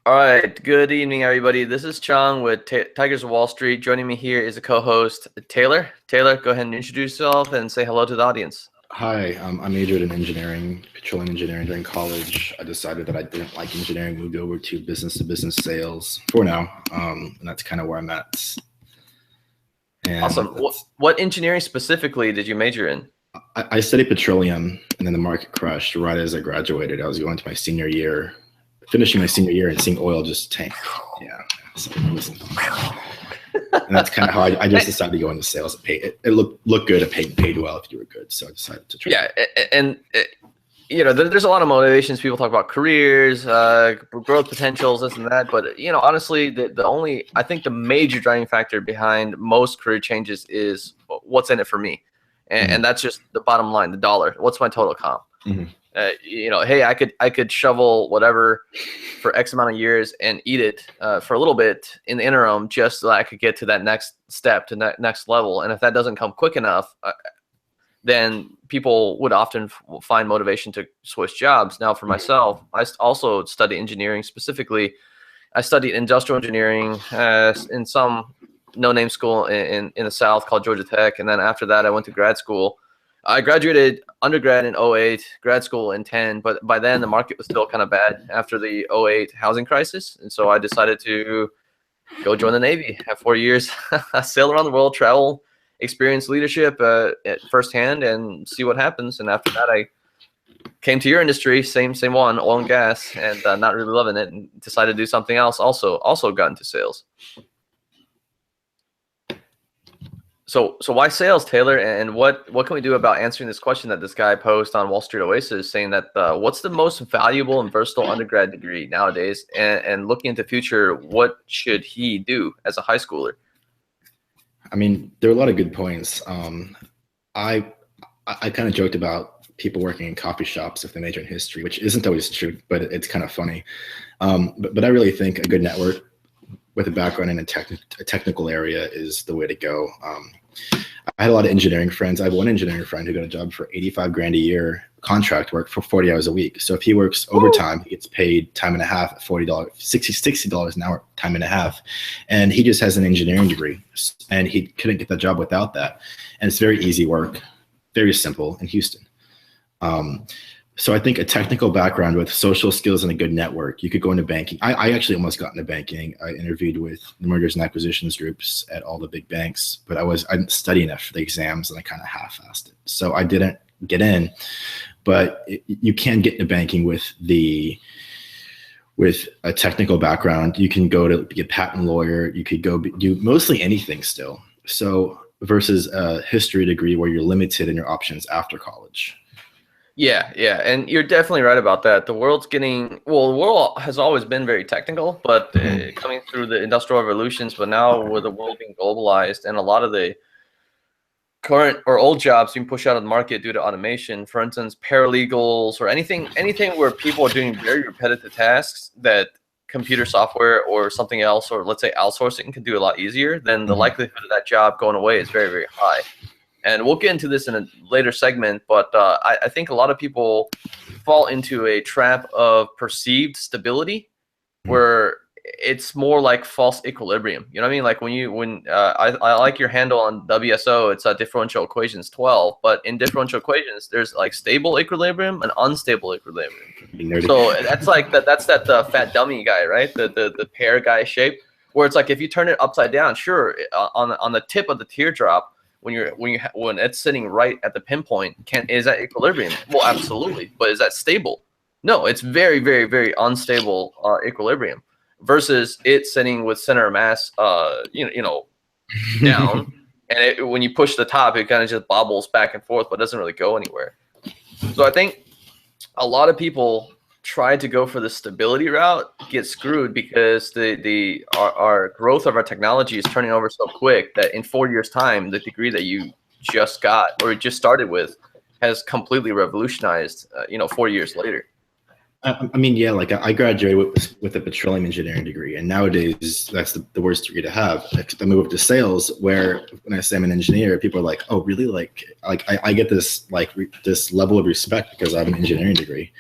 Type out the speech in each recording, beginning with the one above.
All right, good evening, everybody. This is Chang with Tigers of Wall Street. Joining me here is a co-host, Taylor. Taylor, go ahead and introduce yourself and say hello to the audience. Hi, I majored in engineering, petroleum engineering during college. I decided that I didn't like engineering, moved over to business sales for now, and that's kind of where I'm at. And awesome. What engineering specifically did you major in? I studied petroleum, and then the market crashed right as I graduated. I was going to my senior year, finishing my senior year, and seeing oil just tank. Yeah, so listen. And that's kind of how I just decided to go into sales. It looked good. It paid well if you were good. So I decided to try. Yeah, and there's a lot of motivations. People talk about careers, growth potentials, this and that. But honestly, I think the major driving factor behind most career changes is what's in it for me, and that's just the bottom line, the dollar. What's my total comp? Mm-hmm. Hey, I could shovel whatever for X amount of years and eat it for a little bit in the interim, just so that I could get to that next step, to that next level. And if that doesn't come quick enough, then people would often find motivation to switch jobs. Now, for myself, I also study engineering. Specifically, I studied industrial engineering in some no-name school in the South called Georgia Tech. And then after that, I went to grad school. I graduated undergrad in 2008, grad school in 2010, but by then the market was still kind of bad after the 2008 housing crisis. And so I decided to go join the Navy, have 4 years, sail around the world, travel, experience leadership firsthand, and see what happens. And after that, I came to your industry, same one, oil and gas, and not really loving it, and decided to do something else. Also got into sales. So why sales, Taylor? And what can we do about answering this question that this guy posed on Wall Street Oasis, saying that what's the most valuable and versatile undergrad degree nowadays? And looking into the future, what should he do as a high schooler? I mean, there are a lot of good points. I kind of joked about people working in coffee shops if they major in history, which isn't always true, but it's kind of funny. But I really think a good network with a background in a technical area is the way to go. I had a lot of engineering friends. I have one engineering friend who got a job for $85,000 a year, contract work for 40 hours a week. So if he works overtime, he gets paid time and a half at $40, $60 an hour, time and a half. And he just has an engineering degree, and he couldn't get that job without that. And it's very easy work, very simple in Houston. So I think a technical background with social skills and a good network, you could go into banking. I actually almost got into banking. I interviewed with the mergers and acquisitions groups at all the big banks, but I didn't study enough for the exams, and I kind of half-assed it. So I didn't get in, but you can get into banking with a technical background. You can go to be a patent lawyer. You could go do mostly anything still. So versus a history degree where you're limited in your options after college. Yeah, and you're definitely right about that. The world has always been very technical, but coming through the industrial revolutions, but now with the world being globalized and a lot of the current or old jobs being pushed out of the market due to automation, for instance, paralegals or anything where people are doing very repetitive tasks that computer software or something else, or let's say outsourcing, can do a lot easier, then the likelihood of that job going away is very, very high. And we'll get into this in a later segment, but I think a lot of people fall into a trap of perceived stability, where it's more like false equilibrium. You know what I mean? Like I like your handle on WSO, it's differential equations 12, but in differential equations, there's like stable equilibrium and unstable equilibrium. So that's like that's that fat dummy guy, right? The pear guy shape, where it's like if you turn it upside down, sure, on the tip of the teardrop, when it's sitting right at the pinpoint, is that equilibrium? Well, absolutely. But is that stable? No, it's very, very, very unstable equilibrium. Versus it sitting with center of mass, down, and when you push the top, it kind of just bobbles back and forth, but doesn't really go anywhere. So I think a lot of people try to go for the stability route, get screwed, because our growth of our technology is turning over so quick that in 4 years' time, the degree that you just got or just started with has completely revolutionized. 4 years later. I mean, yeah, like I graduated with a petroleum engineering degree, and nowadays that's the worst degree to have. I move up to sales, where when I say I'm an engineer, people are like, "Oh, really?" Like I get this this level of respect because I have an engineering degree.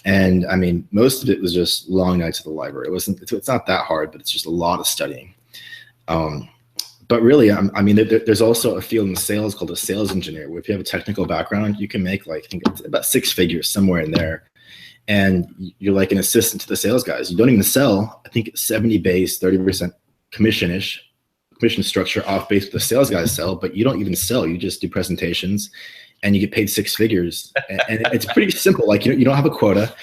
And I mean, most of it was just long nights at the library. It's not that hard, but it's just a lot of studying. But really, I mean, there's also a field in sales called a sales engineer, where if you have a technical background, you can make like, I think it's about 6 figures somewhere in there. And you're like an assistant to the sales guys. You don't even sell. I think it's 70 base, 30% commission structure off base with the sales guys sell, but you don't even sell. You just do presentations and you get paid 6 figures. And it's pretty simple. Like, you don't have a quota.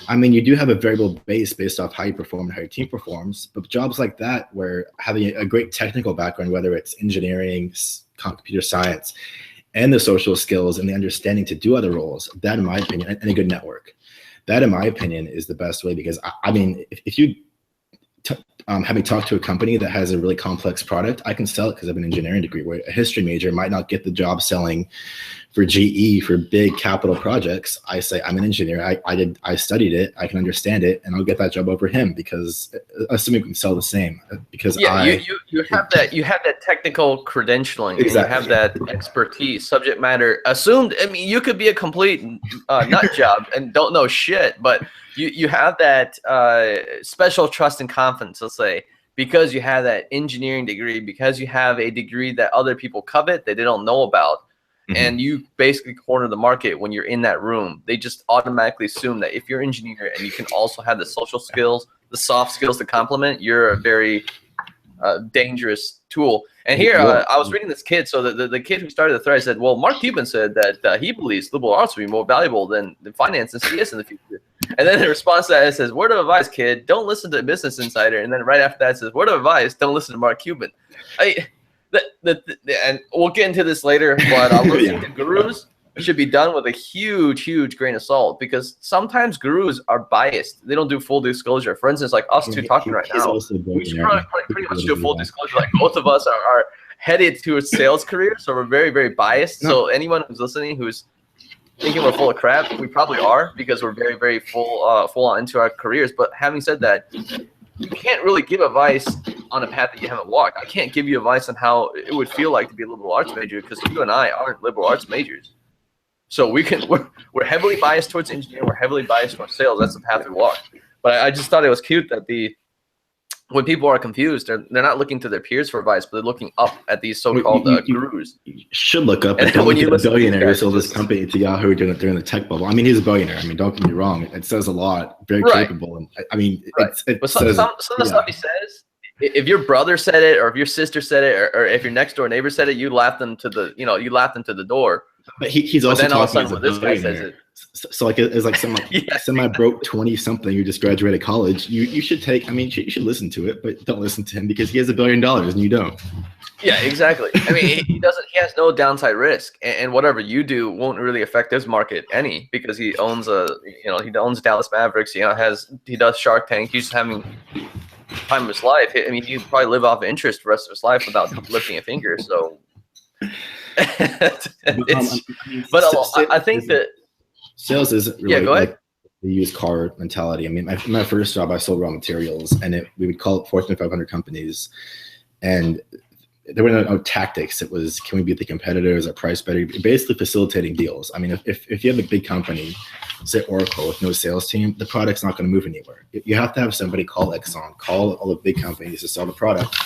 I mean, you do have a variable base based off how you perform and how your team performs, but jobs like that, where having a great technical background, whether it's engineering, computer science, and the social skills and the understanding to do other roles, that, in my opinion, and a good network, that, in my opinion, is the best way. Because I mean, if you have me talk to a company that has a really complex product, I can sell it because I have an engineering degree, where a history major might not get the job selling for GE for big capital projects. I say, I'm an engineer. I studied it. I can understand it, and I'll get that job over him, because assuming we can sell the same. Because you have that technical credentialing. Exactly. You have that expertise, subject matter. Assumed. I mean, you could be a complete nut job and don't know shit, but you have that special trust and confidence, let's say, because you have that engineering degree, because you have a degree that other people covet that they don't know about. And you basically corner the market when you're in that room. They just automatically assume that if you're an engineer and you can also have the social skills, the soft skills to complement, you're a very dangerous tool. And here, I was reading this kid. So the kid who started the thread said, well, Mark Cuban said that he believes liberal arts will be more valuable than finance and CS in the future. And then the response to that, it says, word of advice, kid, don't listen to Business Insider. And then right after that, it says, word of advice, don't listen to Mark Cuban. And we'll get into this later, but listening to gurus should be done with a huge grain of salt, because sometimes gurus are biased. They don't do full disclosure. For instance, like us two talking right now, we should pretty much do full disclosure. Like, both of us are headed to a sales career, so we're very biased. So anyone who's listening who's thinking we're full of crap, we probably are, because we're very full on into our careers. But having said that, you can't really give advice on a path that you haven't walked. I can't give you advice on how it would feel like to be a liberal arts major, because you and I aren't liberal arts majors. So we're heavily biased towards engineering. We're heavily biased towards sales. That's the path we walk. But I just thought it was cute that when people are confused, they're not looking to their peers for advice, but they're looking up at these so-called gurus. You should look up. And when you look at a billionaire who sold this company to Yahoo during the tech bubble. I mean, he's a billionaire. I mean, don't get me wrong. It says a lot. Very capable. And I mean, but some of the stuff he says, if your brother said it, or if your sister said it, or if your next door neighbor said it, you laughed them to the door. But he's also then all of a talking sudden, when this guy says it. So like, it's like some semi-broke 20-something who just graduated college. You should take. I mean, you should listen to it, but don't listen to him, because he has $1 billion and you don't. Yeah, exactly. I mean, he doesn't. He has no downside risk, and whatever you do won't really affect his market any, because he owns he owns Dallas Mavericks. He does Shark Tank. He's having time of his life. I mean, he'd probably live off interest the rest of his life without lifting a finger. So. I think that sales isn't really go ahead. Like the used car mentality. I mean, my first job, I sold raw materials, and we would call it Fortune 500 companies, and there were no tactics. It was, can we beat the competitors? Our price better? Basically facilitating deals. I mean, if you have a big company, say Oracle, with no sales team, the product's not going to move anywhere. You have to have somebody call Exxon, call all the big companies to sell the product,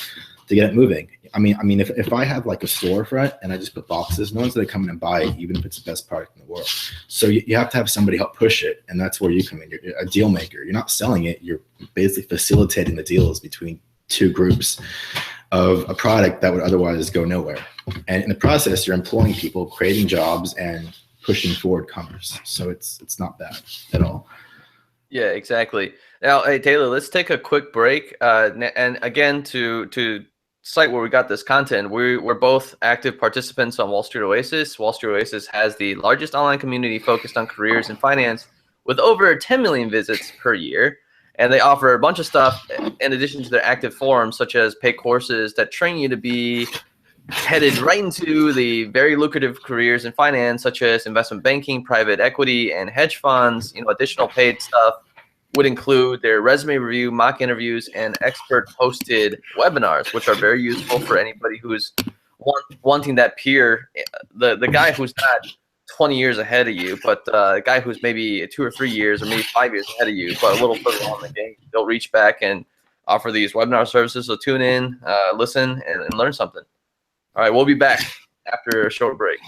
to get it moving. I mean, if I have like a storefront and I just put boxes, no one's going to come in and buy it, even if it's the best product in the world. So you have to have somebody help push it, and that's where you come in. You're a deal maker. You're not selling it. You're basically facilitating the deals between two groups of a product that would otherwise go nowhere. And in the process, you're employing people, creating jobs, and pushing forward commerce. So it's not bad at all. Yeah, exactly. Now, hey, Taylor, let's take a quick break. And again, to cite where we got this content, we're both active participants on Wall Street Oasis. Wall Street Oasis has the largest online community focused on careers and finance, with over 10 million visits per year. And they offer a bunch of stuff in addition to their active forums, such as paid courses that train you to be headed right into the very lucrative careers in finance, such as investment banking, private equity, and hedge funds. Additional paid stuff would include their resume review, mock interviews, and expert-hosted webinars, which are very useful for anybody who's wanting that peer, the guy who's not 20 years ahead of you, but a guy who's maybe 2 or 3 years or maybe 5 years ahead of you, but a little further on in the game, they'll reach back and offer these webinar services. So tune in, listen, and learn something. All right, we'll be back after a short break.